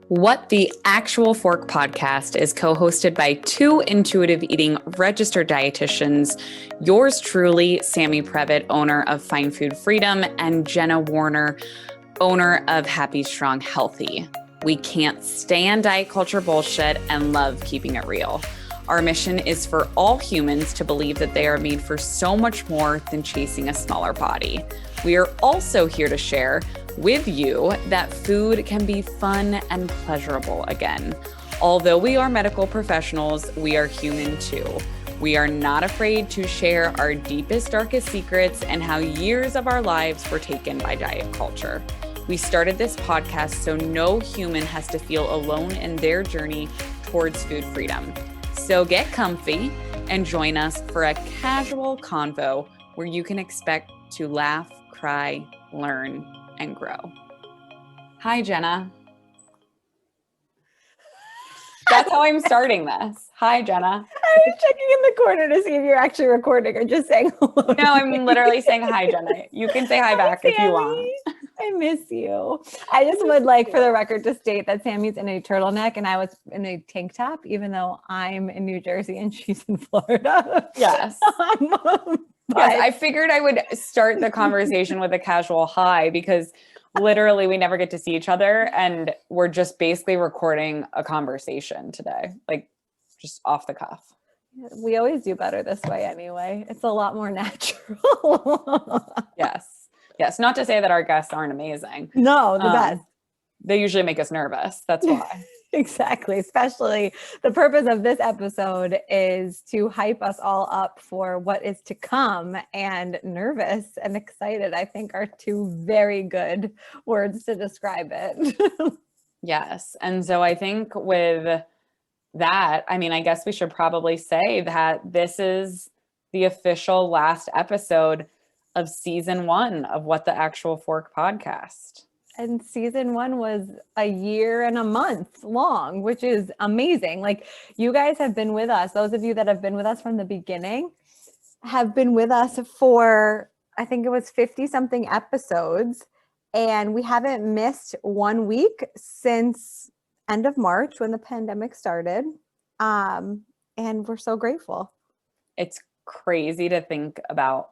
What the Actual Fork podcast is co-hosted by two intuitive eating registered dietitians, yours truly, Sammy Previte, owner of Fine Food Freedom, and Jenna Werner, owner of Happy, Strong, Healthy. We can't stand diet culture bullshit and love keeping it real. Our mission is for all humans to believe that they are made for so much more than chasing a smaller body. We are also here to share with you that food can be fun and pleasurable again. Although we are medical professionals, we are human too. We are not afraid to share our deepest, darkest secrets and how years of our lives were taken by diet culture. We started this podcast so no human has to feel alone in their journey towards food freedom. So get comfy and join us for a casual convo where you can expect to laugh, cry, learn, and grow. Hi, Jenna. That's how I'm starting this. Hi, Jenna. I was checking in the corner to see if you're actually recording or just saying hello. No, I'm literally saying hi, Jenna. You can say hi back if you want. I miss you. I just would like for the record to state that Sammy's in a turtleneck and I was in a tank top, even though I'm in New Jersey and she's in Florida. Yes. Yes, I figured I would start the conversation with a casual hi because literally we never get to see each other and we're just basically recording a conversation today, like just off the cuff. We always do better this way anyway. It's a lot more natural. Yes. Not to say that our guests aren't amazing. No, the best. They usually make us nervous. That's why. Exactly. Especially the purpose of this episode is to hype us all up for what is to come, and nervous and excited, I think, are two very good words to describe it. Yes. And so I think with that, I mean, I guess we should probably say that this is the official last episode of season 1 of What the Actual Fork podcast. And season 1 was a year and a month long, which is amazing. Like, you guys have been with us. Those of you that have been with us from the beginning have been with us for, I think it was 50 something episodes. And we haven't missed 1 week since end of March when the pandemic started. And we're so grateful. It's crazy to think about.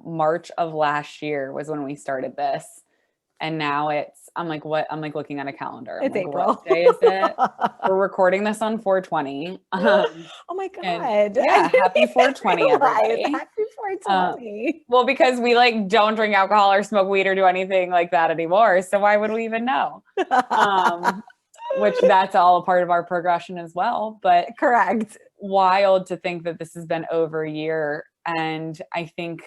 March of last year was when we started this. And now I'm like looking at a calendar. It's like, April. What day is it? We're recording this on 420. Oh my God. Happy 420, everybody. Happy 420. Well, because we don't drink alcohol or smoke weed or do anything like that anymore. So why would we even know? Which that's all a part of our progression as well. But correct. Wild to think that this has been over a year. And I think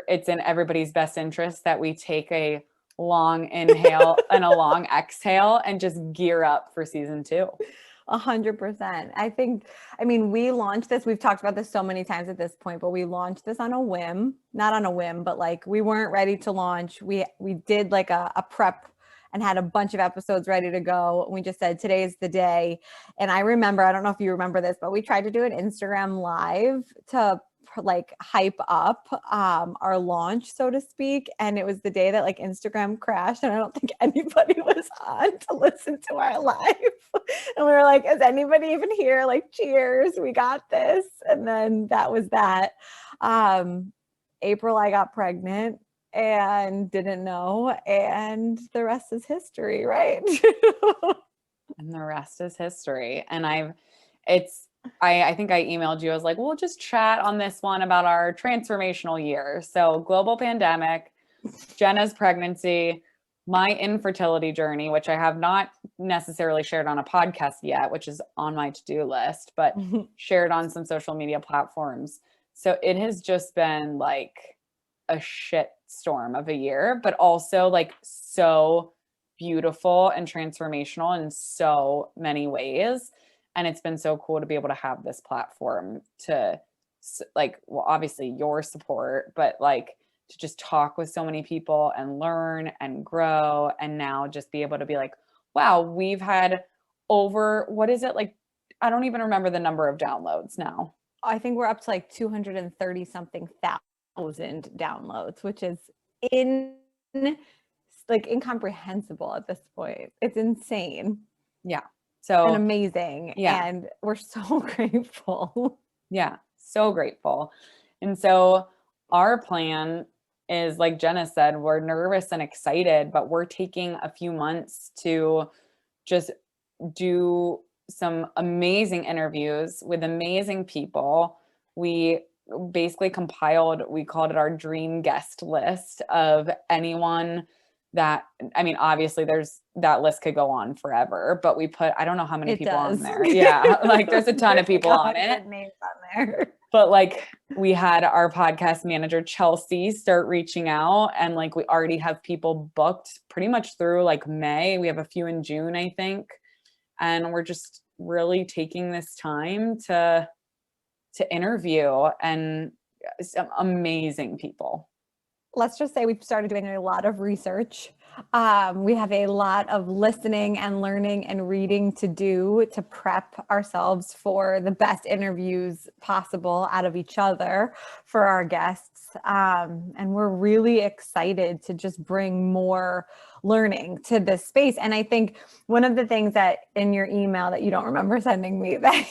it's in everybody's best interest that we take a long inhale and a long exhale and just gear up for season 2. 100%. We launched this. We've talked about this so many times at this point, but we launched this on a whim, not on a whim, but we weren't ready to launch. We did a prep and had a bunch of episodes ready to go. We just said, today's the day. And I remember, I don't know if you remember this, but we tried to do an Instagram live to hype up our launch, so to speak. And it was the day that Instagram crashed and I don't think anybody was on to listen to our live. And we were like, is anybody even here? Cheers, we got this. And then that was that. April, I got pregnant and didn't know. And the rest is history, right? And the rest is history. And I think I emailed you. I was like, we'll just chat on this one about our transformational year. So global pandemic, Jenna's pregnancy, my infertility journey, which I have not necessarily shared on a podcast yet, which is on my to-do list, but shared on some social media platforms. So it has just been a shit storm of a year, but also so beautiful and transformational in so many ways. And it's been so cool to be able to have this platform to obviously your support, but to just talk with so many people and learn and grow. And now just be able to be wow, we've had over, what is it? I don't even remember the number of downloads now. I think we're up to 230 something thousand downloads, which is insane. like incomprehensible at this point. It's insane. Yeah. And So amazing. yeah. And we're so grateful. Yeah. So grateful. And so our plan is, like Jenna said, we're nervous and excited, but we're taking a few months to just do some amazing interviews with amazing people. We basically compiled, we called it our dream guest list of anyone that, I mean, obviously there's that list could go on forever, but we put, I don't know how many It people does. on there. Yeah. Like there's a ton of people on it. 100 names on there. But like we had our podcast manager, Chelsea, start reaching out, and like we already have people booked pretty much through like May. We have a few in June, I think. And we're just really taking this time to interview and some amazing people. Let's just say we've started doing a lot of research. We have a lot of listening and learning and reading to do to prep ourselves for the best interviews possible out of each other for our guests. And we're really excited to just bring more learning to this space. And I think one of the things that in your email that you don't remember sending me that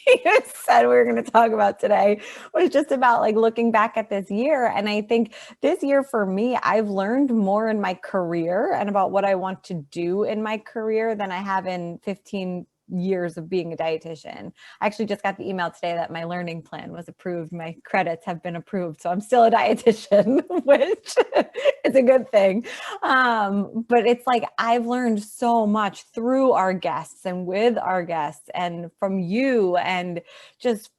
you said we were going to talk about today was just about like looking back at this year. And I think this year for me, I've learned more in my career and about what I want to do in my career than I have in 15 years of being a dietitian. I actually just got the email today that my learning plan was approved. My credits have been approved. So I'm still a dietitian, which is a good thing. But it's like, I've learned so much through our guests and with our guests and from you and just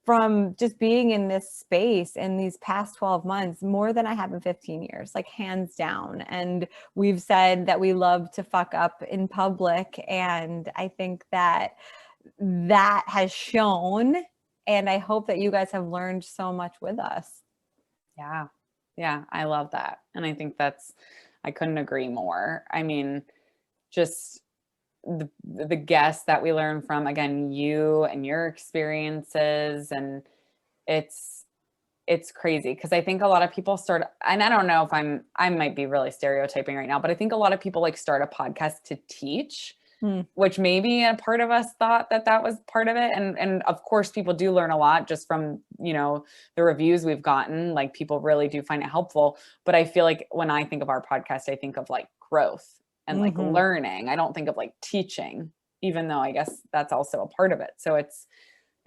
from just being in this space in these past 12 months, more than I have in 15 years, like hands down. And we've said that we love to fuck up in public. And I think that that has shown, and I hope that you guys have learned so much with us. Yeah. Yeah. I love that. And I think I couldn't agree more. I mean, just the guests that we learn from, again, you and your experiences, and it's crazy because I think a lot of people start, and I don't know if I might be really stereotyping right now, but I think a lot of people like start a podcast to teach, which maybe a part of us thought that was part of it. And of course people do learn a lot just from, the reviews we've gotten, like people really do find it helpful. But I feel like when I think of our podcast, I think of like growth and like learning. I don't think of like teaching, even though I guess that's also a part of it. So it's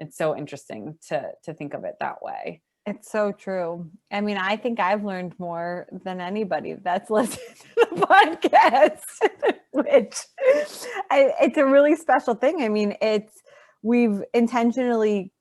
so interesting to think of it that way. It's so true. I mean, I think I've learned more than anybody that's listened to the podcast, which it's a really special thing. I mean, we've intentionally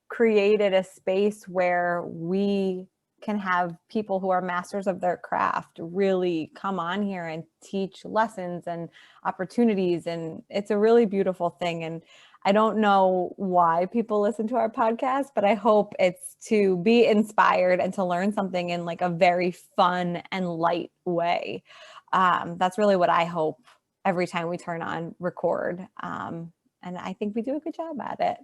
created a space where we can have people who are masters of their craft really come on here and teach lessons and opportunities. And it's a really beautiful thing. And I don't know why people listen to our podcast, but I hope it's to be inspired and to learn something in like a very fun and light way. That's really what I hope every time we turn on record. And I think we do a good job at it.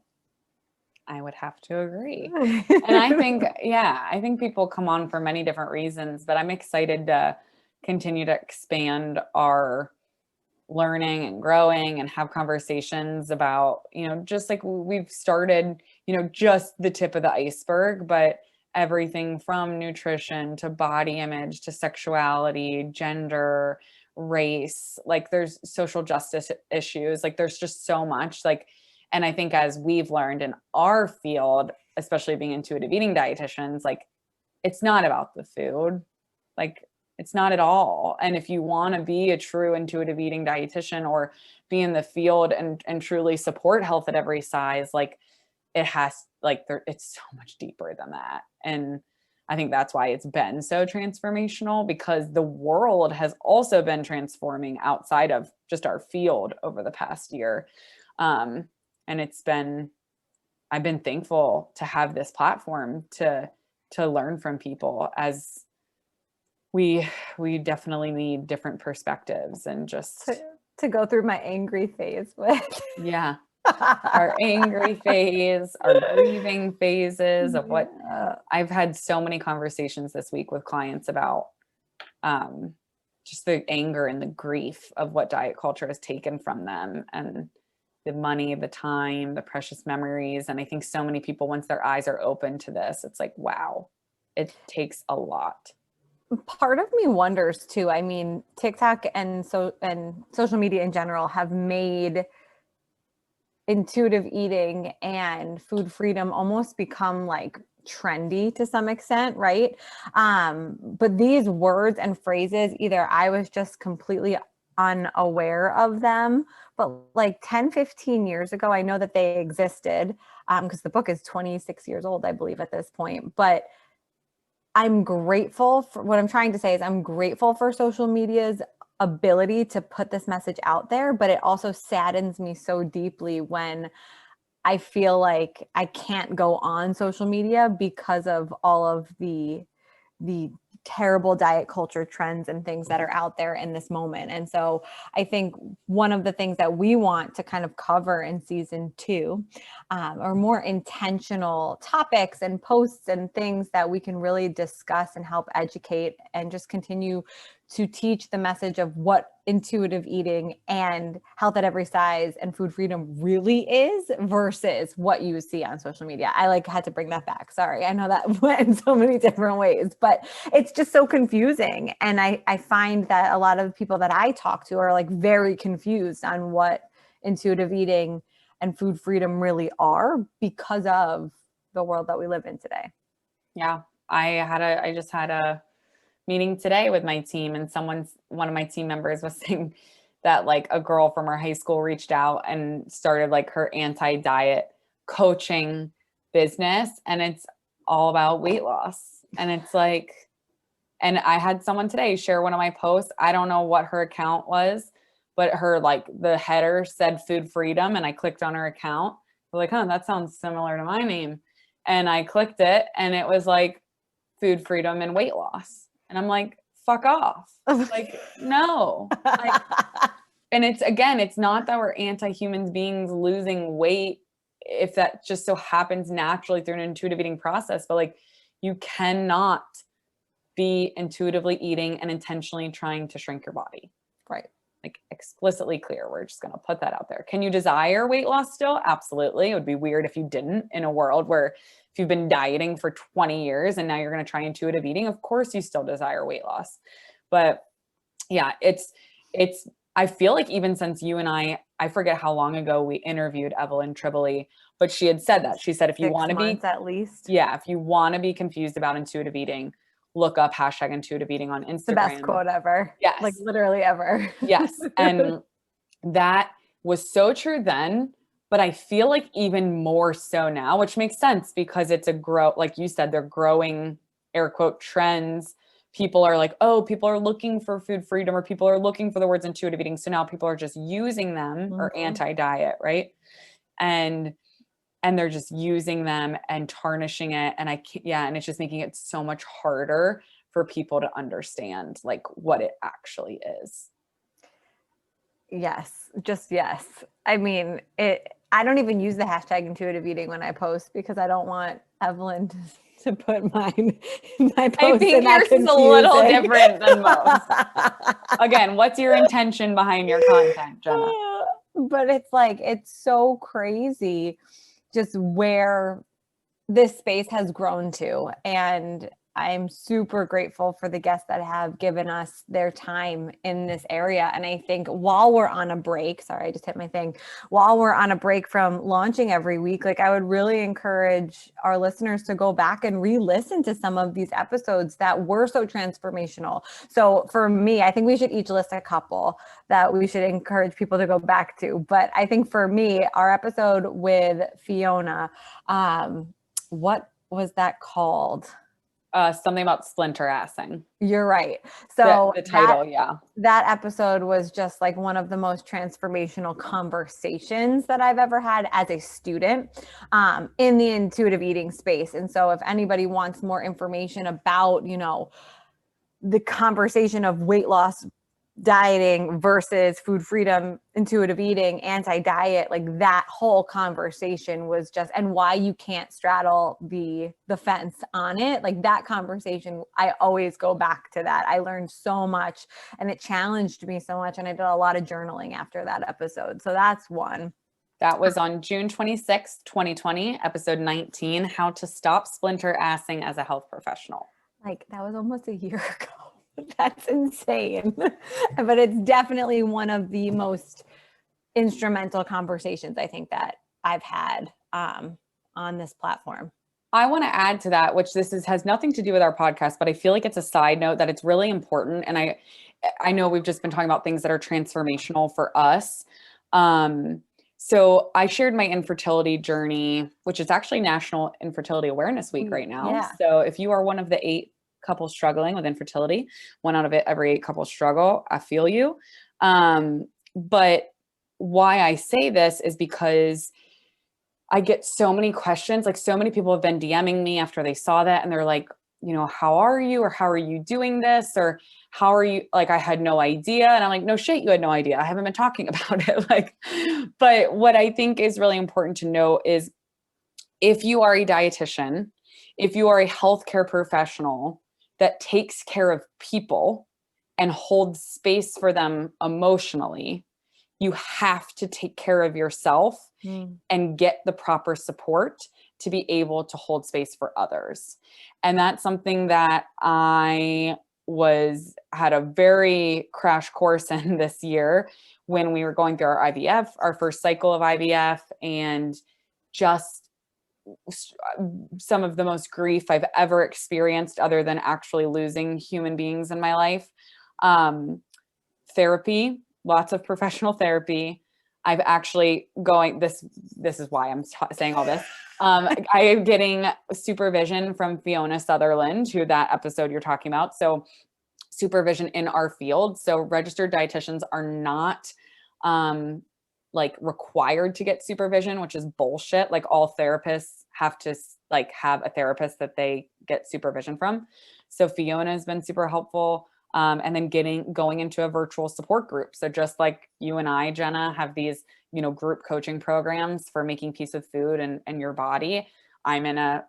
I would have to agree. And I think people come on for many different reasons, but I'm excited to continue to expand our learning and growing and have conversations about, just like we've started, just the tip of the iceberg, but everything from nutrition to body image to sexuality, gender, race, like there's social justice issues, like there's just so much, like, and I think as we've learned in our field, especially being intuitive eating dietitians, like it's not about the food, like it's not at all. And if you want to be a true intuitive eating dietitian or be in the field and truly support health at every size, like it has, like it's so much deeper than that. And I think that's why it's been so transformational, because the world has also been transforming outside of just our field over the past year. And I've been thankful to have this platform to learn from people, as we definitely need different perspectives and just to go through my angry phase with. Yeah. Our angry phase, our grieving phases of what I've had so many conversations this week with clients about, just the anger and the grief of what diet culture has taken from them, and the money, the time, the precious memories. And I think so many people, once their eyes are open to this, it's like, wow, it takes a lot. Part of me wonders too. I mean, TikTok and social media in general have made intuitive eating and food freedom almost become like trendy to some extent, right? But these words and phrases, either I was just completely unaware of them, but like 10, 15 years ago, I know that they existed, because the book is 26 years old, I believe, at this point. But I'm grateful for what I'm trying to say is I'm grateful for social media's ability to put this message out there, but it also saddens me so deeply when I feel like I can't go on social media because of all of the terrible diet culture trends and things that are out there in this moment. And so I think one of the things that we want to kind of cover in season 2 are more intentional topics and posts and things that we can really discuss and help educate and just continue to teach the message of what intuitive eating and health at every size and food freedom really is versus what you see on social media. I like had to bring that back. Sorry. I know that went in so many different ways, but it's just so confusing. And I find that a lot of people that I talk to are like very confused on what intuitive eating and food freedom really are because of the world that we live in today. Yeah. I just had a meeting today with my team, and one of my team members was saying that like a girl from her high school reached out and started like her anti-diet coaching business, and it's all about weight loss. And it's like, and I had someone today share one of my posts. I don't know what her account was, but her, like, the header said food freedom, and I clicked on her account. I'm like, that sounds similar to my name. And I clicked it, and it was like food freedom and weight loss. And I'm like, fuck off. Like, no. Like, and it's not that we're anti-human beings losing weight if that just so happens naturally through an intuitive eating process, but like, you cannot be intuitively eating and intentionally trying to shrink your body. Right. Like, explicitly clear. We're just going to put that out there. Can you desire weight loss still? Absolutely. It would be weird if you didn't, in a world where if you've been dieting for 20 years and now you're going to try intuitive eating, of course you still desire weight loss. But yeah, I feel like even since you and I forget how long ago we interviewed Evelyn Tribole, but she had said that. She said, if you want to be, at least, if you want to be confused about intuitive eating, look up #intuitive eating on Instagram. The best quote ever. Yes. Like literally ever. Yes. And that was so true then, but I feel like even more so now, which makes sense because it's like you said, they're growing air quote trends. People are like, oh, people are looking for food freedom, or people are looking for the words intuitive eating. So now people are just using them, or anti-diet, right? And they're just using them and tarnishing it. And and it's just making it so much harder for people to understand like what it actually is. Yes, just yes. I mean, I don't even use the hashtag intuitive eating when I post because I don't want Evelyn to put my post. I think yours is a little different than most. Again, what's your intention behind your content, Jenna? But it's like, it's so crazy just where this space has grown to. And I'm super grateful for the guests that have given us their time in this area. And I think while we're on a break, sorry, I just hit my thing. While we're on a break from launching every week, like I would really encourage our listeners to go back and re-listen to some of these episodes that were so transformational. So for me, I think we should each list a couple that we should encourage people to go back to. But I think for me, our episode with Fiona, what was that called? Something about splinter assing. You're right. So the title, that episode was just like one of the most transformational conversations that I've ever had as a student in the intuitive eating space. And so if anybody wants more information about, the conversation of weight loss dieting versus food freedom, intuitive eating, anti-diet, like that whole conversation was just, and why you can't straddle the fence on it. Like that conversation, I always go back to that. I learned so much and it challenged me so much. And I did a lot of journaling after that episode. So that's one. That was on June 26th, 2020, episode 19, How to Stop Splinter Assing as a Health Professional. Like that was almost a year ago. That's insane. But it's definitely one of the most instrumental conversations I think that I've had on this platform. I want to add to that, which has nothing to do with our podcast, but I feel like it's a side note that it's really important. And I know we've just been talking about things that are transformational for us. So I shared my infertility journey, which is actually National Infertility Awareness Week right now. Yeah. So if you are one of the 8 couples struggling with infertility, 1 out of every 8 couples struggle, I feel you. But why I say this is because I get so many questions, like so many people have been DMing me after they saw that and they're like, you know, how are you? Or how are you doing this? Or how are you? Like, I had no idea. And I'm like, no shit, you had no idea. I haven't been talking about it. Like, but what I think is really important to know is if you are a dietitian, if you are a healthcare professional that takes care of people and holds space for them emotionally, you have to take care of yourself and get the proper support to be able to hold space for others. And that's something that I had a very crash course in this year when we were going through our IVF, our first cycle of IVF, and just some of the most grief I've ever experienced other than actually losing human beings in my life. Therapy, lots of professional therapy. I've actually this is why I'm saying all this. I am getting supervision from Fiona Sutherland, who that episode you're talking about. So supervision in our field. So registered dietitians are not like required to get supervision, which is bullshit. Like all therapists have to like have a therapist that they get supervision from. So Fiona has been super helpful. And then going into a virtual support group. So just like you and I, Jenna, have these, you know, group coaching programs for making peace with food and your body. I'm in a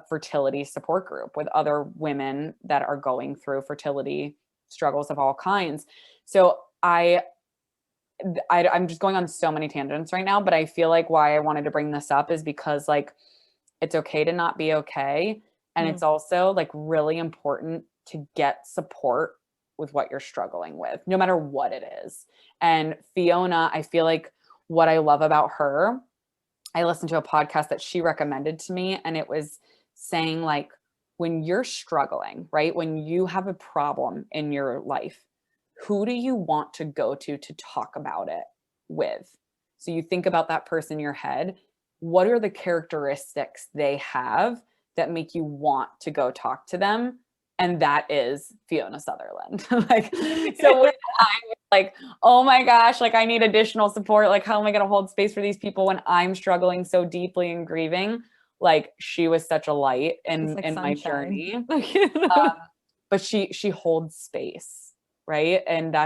fertility support group with other women that are going through fertility struggles of all kinds. So I'm just going on so many tangents right now, but I feel like why I wanted to bring this up is because like, it's okay to not be okay. And it's also like really important to get support with what you're struggling with, no matter what it is. And Fiona, I feel like what I love about her, I listened to a podcast that she recommended to me, and it was saying like, when you're struggling, right? When you have a problem in your life, who do you want to go to talk about it with? So you think about that person in your head. What are the characteristics they have that make you want to go talk to them? And that is Fiona Sutherland. Like, so when I was like, oh my gosh, like I need additional support. Like, how am I going to hold space for these people when I'm struggling so deeply and grieving? Like, she was such a light in my journey. But she holds space, right? And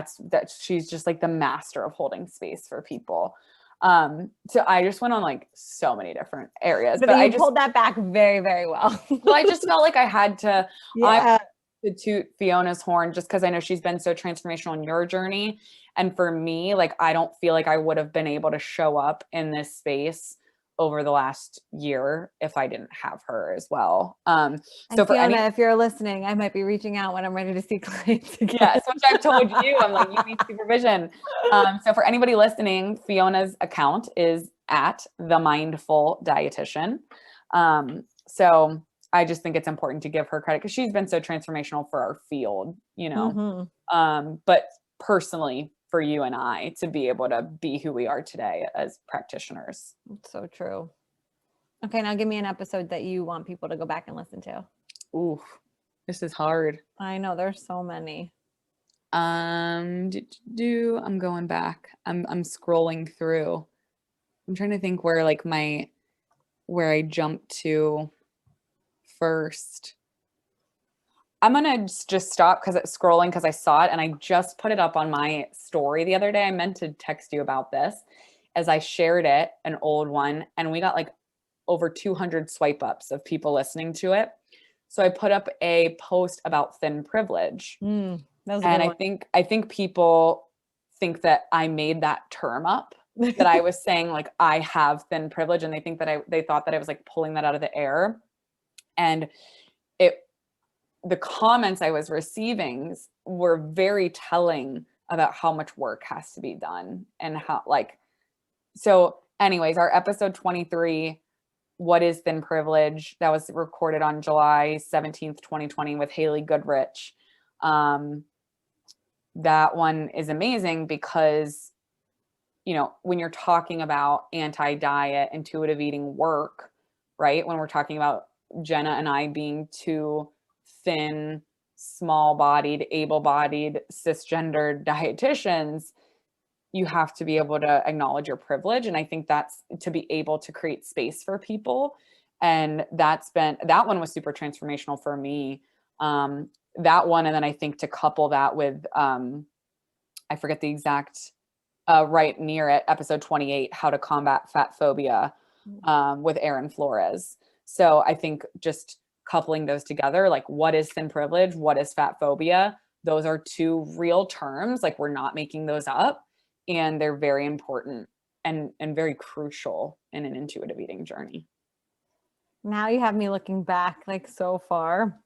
she's just like the master of holding space for people. So I just went on like so many different areas, but I just pulled that back very, very well. Well, I just felt like I had to, to toot Fiona's horn just because I know she's been so transformational in your journey. And for me, like, I don't feel like I would have been able to show up in this space over the last year if I didn't have her as well. So Fiona, if you're listening, I might be reaching out when I'm ready to see clients again. Yes, which I've told you. I'm like, you need supervision. So for anybody listening, Fiona's account is at The Mindful Dietitian. So I just think it's important to give her credit because she's been so transformational for our field, you know. But personally, for you and I to be able to be who we are today as practitioners. It's so true. Okay, now give me an episode that you want people to go back and listen to. Ooh, this is hard. I know there's so many. I'm going back. I'm scrolling through. I'm trying to think where I jumped to first. I'm going to just stop scrolling because I saw it and I just put it up on my story the other day. I meant to text you about this as I shared it, an old one, and we got like over 200 swipe ups of people listening to it. So I put up a post about thin privilege. That was a And good one. I think people think that I made that term up, that I was saying like I have thin privilege, and they think that they thought that I was like pulling that out of the air. And the comments I was receiving were very telling about how much work has to be done and how so anyways, our episode 23, what is thin privilege, that was recorded on July 17th, 2020 with Haley Goodrich. That one is amazing because, when you're talking about anti-diet, intuitive eating work, right? When we're talking about Jenna and I being two thin, small-bodied, able-bodied, cisgendered dietitians, you have to be able to acknowledge your privilege. And I think that's to be able to create space for people. And that one was super transformational for me. That one. And then I think to couple that with, I forget the exact, right near it, episode 28, how to combat fat phobia, with Erin Flores. So I think just coupling those together, like what is thin privilege? What is fat phobia? Those are two real terms. Like we're not making those up, and they're very important and very crucial in an intuitive eating journey. Now you have me looking back like so far.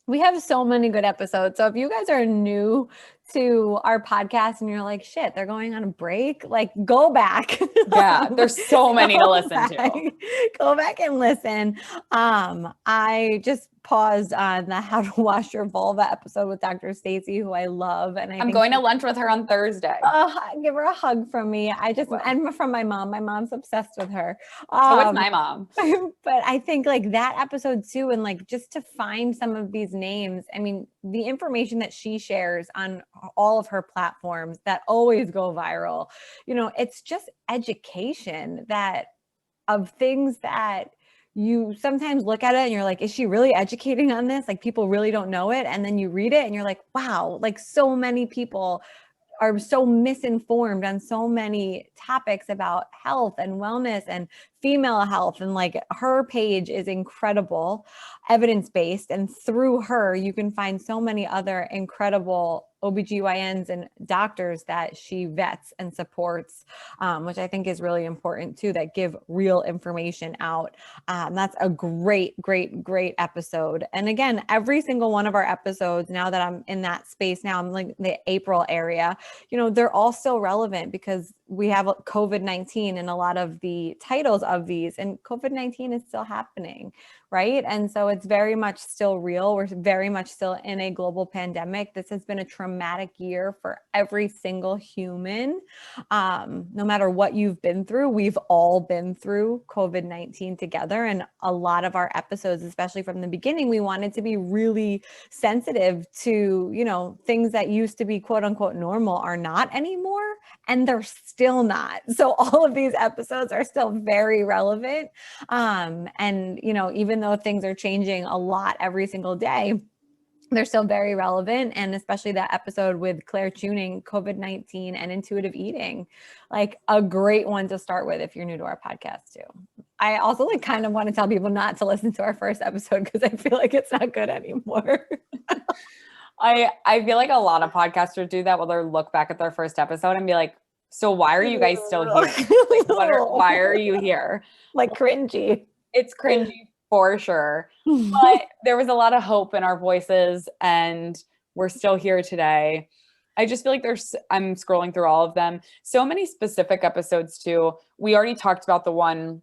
We have so many good episodes. So if you guys are new to our podcast and you're like, shit, they're going on a break, like go back. Yeah, there's so many to listen to. Go back and listen. I just paused on the How to Wash Your Vulva episode with Dr. Stacy, who I love. And I'm going to lunch with her on Thursday. Give her a hug from me. And from my mom. My mom's obsessed with her. So is my mom. But I think like that episode too, and like just to find some of these names, I mean, the information that she shares on all of her platforms that always go viral, it's just education of things that you sometimes look at it and you're like, is she really educating on this? Like people really don't know it. And then you read it and you're like, wow, like so many people are so misinformed on so many topics about health and wellness and female health. And like her page is incredible, evidence-based. And through her, you can find so many other incredible OBGYNs and doctors that she vets and supports, which I think is really important too, that give real information out. That's a great episode. And again, every single one of our episodes, now that I'm in that space now, I'm like the April area, they're all still relevant because we have COVID-19 in a lot of the titles of these, and COVID-19 is still happening, right? And so it's very much still real. We're very much still in a global pandemic. This has been a traumatic year for every single human. No matter what you've been through, we've all been through COVID-19 together. And a lot of our episodes, especially from the beginning, we wanted to be really sensitive to, things that used to be quote unquote normal are not anymore. And they're still not. So all of these episodes are still very relevant. And, even though things are changing a lot every single day, they're still very relevant. And especially that episode with Claire Tuning, COVID-19 and intuitive eating, like a great one to start with if you're new to our podcast too. I also kind of want to tell people not to listen to our first episode because I feel like it's not good anymore. I feel like a lot of podcasters do that. Where they'll look back at their first episode and be like, so why are you guys still here? Like, why are you here? Like cringy. It's cringy for sure. But there was a lot of hope in our voices and we're still here today. I just feel like I'm scrolling through all of them. So many specific episodes too. We already talked about the one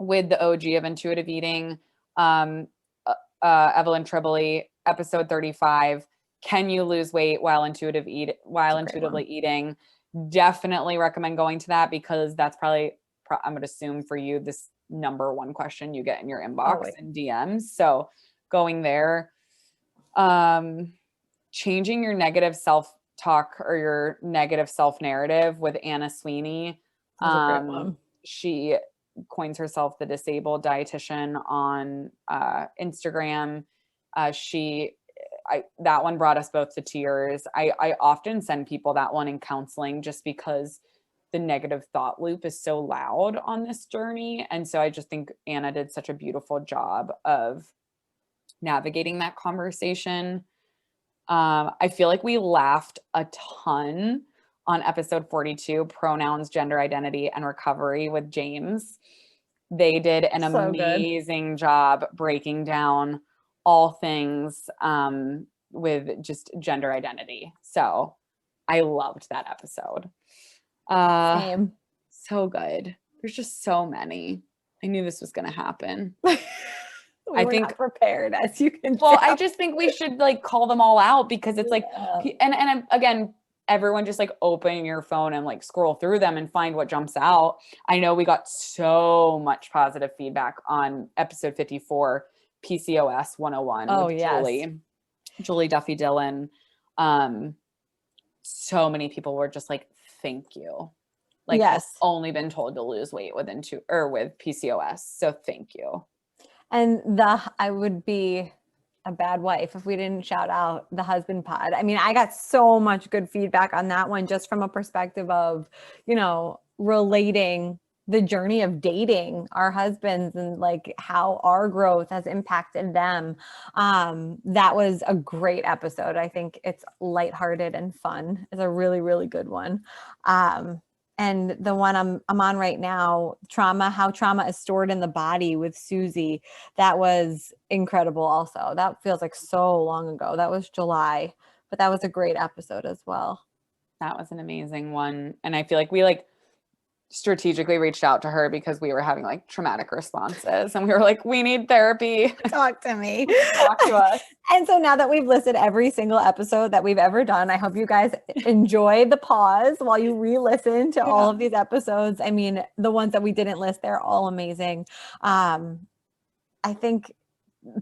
with the OG of intuitive eating, Evelyn Tribole, episode 35. Can you lose weight while intuitively eating? Definitely recommend going to that because that's probably, I'm going to assume for you, this number one question you get in your inbox and DMs. So going there, changing your negative self-talk or your negative self-narrative with Anna Sweeney. She coins herself the disabled dietitian on Instagram. that one brought us both to tears. I often send people that one in counseling just because the negative thought loop is so loud on this journey. And so I just think Anna did such a beautiful job of navigating that conversation. I feel like we laughed a ton on episode 42, pronouns, gender identity, and recovery with James. They did an amazing job breaking down all things with just gender identity. So I loved that episode. Same. So good. There's just so many. I knew this was going to happen. I think not prepared, as you can well, tell. I just think we should like call them all out because it's like, and again, everyone just like open your phone and like scroll through them and find what jumps out. I know we got so much positive feedback on episode 54, PCOS 101 with yes. Julie Duffy Dillon. So many people were just like, thank you. Like, yes. I've only been told to lose weight with PCOS. So thank you. And I would be a bad wife if we didn't shout out the husband pod. I mean, I got so much good feedback on that one, just from a perspective of, relating the journey of dating our husbands and like how our growth has impacted them. That was a great episode. I think it's lighthearted and fun. It's a really, really good one. And the one I'm on right now, how trauma is stored in the body with Susie. That was incredible also. That feels like so long ago. That was July, but that was a great episode as well. That was an amazing one. And I feel like we like strategically reached out to her because we were having like traumatic responses and we were like, we need therapy. Talk to me. Talk to us. And so now that we've listed every single episode that we've ever done, I hope you guys enjoy the pause while you re-listen to all of these episodes. I mean, the ones that we didn't list, they're all amazing. I think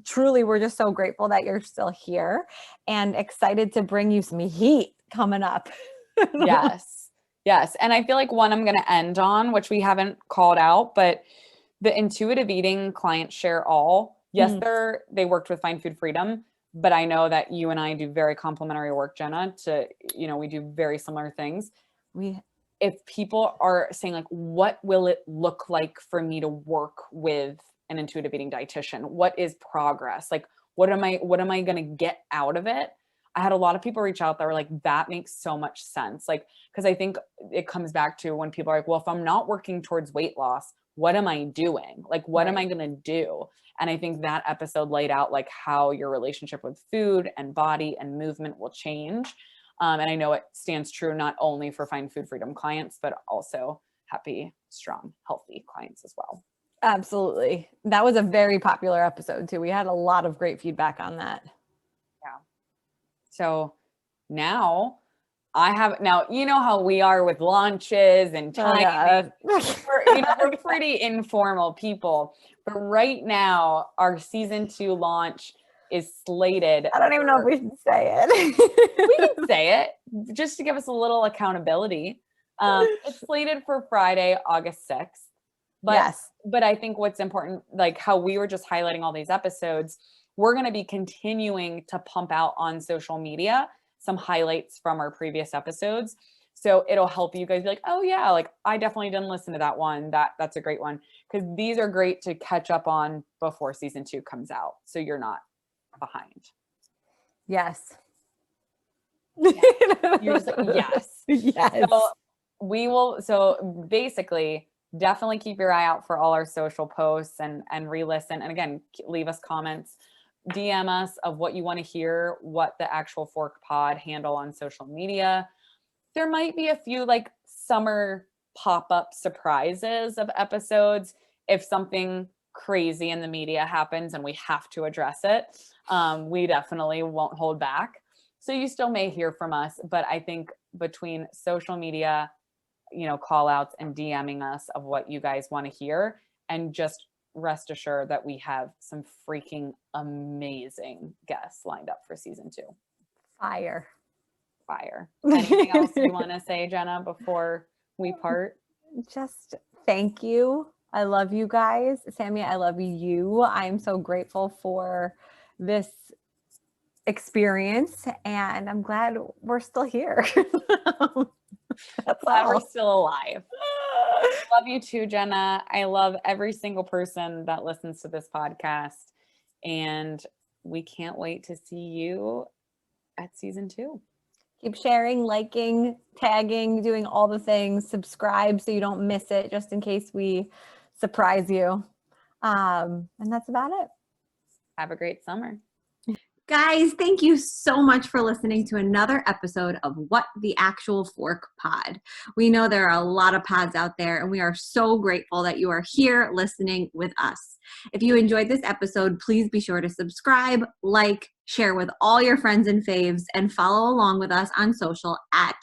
truly we're just so grateful that you're still here and excited to bring you some heat coming up. Yes. And I feel like one I'm going to end on, which we haven't called out, but the intuitive eating clients share all. Yes, they worked with Find Food Freedom, but I know that you and I do very complementary work, Jenna, we do very similar things. If people are saying like, what will it look like for me to work with an intuitive eating dietitian? What is progress? Like, what am I going to get out of it? I had a lot of people reach out that were like, that makes so much sense. Like, because I think it comes back to when people are like, well, if I'm not working towards weight loss, what am I doing? Like, what am I going to do? And I think that episode laid out like how your relationship with food and body and movement will change. And I know it stands true not only for Find Food Freedom clients, but also happy, strong, healthy clients as well. Absolutely. That was a very popular episode too. We had a lot of great feedback on that. Yeah. So now you know how we are with launches and timing. We're pretty informal people, but right now our season 2 launch is slated. I don't even know if we should say it. We can say it just to give us a little accountability. It's slated for Friday, August 6th. But I think what's important, like how we were just highlighting all these episodes, we're going to be continuing to pump out on social media some highlights from our previous episodes. So it'll help you guys be like, oh yeah, like I definitely didn't listen to that one. That's a great one. Because these are great to catch up on before season 2 comes out. So you're not behind. Yes. You're just like, yes. Yes. So basically, definitely keep your eye out for all our social posts and re-listen. And again, leave us comments. DM us of what you want to hear, what the actual Fork Pod handle on social media. There might be a few like summer pop-up surprises of episodes if something crazy in the media happens and we have to address it. We definitely won't hold back. So you still may hear from us, but I think between social media, call outs and DMing us of what you guys want to hear, and just rest assured that we have some freaking amazing guests lined up for season 2. Fire. Anything else you want to say, Jenna, before we part? Just thank you. I love you guys. Sammy, I love you. I'm so grateful for this experience, and I'm glad we're still here. That's Glad we're all. still alive. Love you too, Jenna. I love every single person that listens to this podcast. And we can't wait to see you at season 2. Keep sharing, liking, tagging, doing all the things. Subscribe so you don't miss it, just in case we surprise you. And that's about it. Have a great summer. Guys, thank you so much for listening to another episode of What the Actual Fork Pod. We know there are a lot of pods out there, and we are so grateful that you are here listening with us. If you enjoyed this episode, please be sure to subscribe, like, share with all your friends and faves, and follow along with us on social at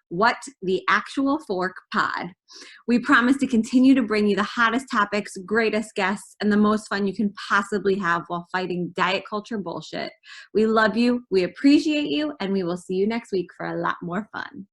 What the Actual Fork Pod. We promise to continue to bring you the hottest topics, greatest guests, and the most fun you can possibly have while fighting diet culture bullshit. We love you, we appreciate you, and we will see you next week for a lot more fun.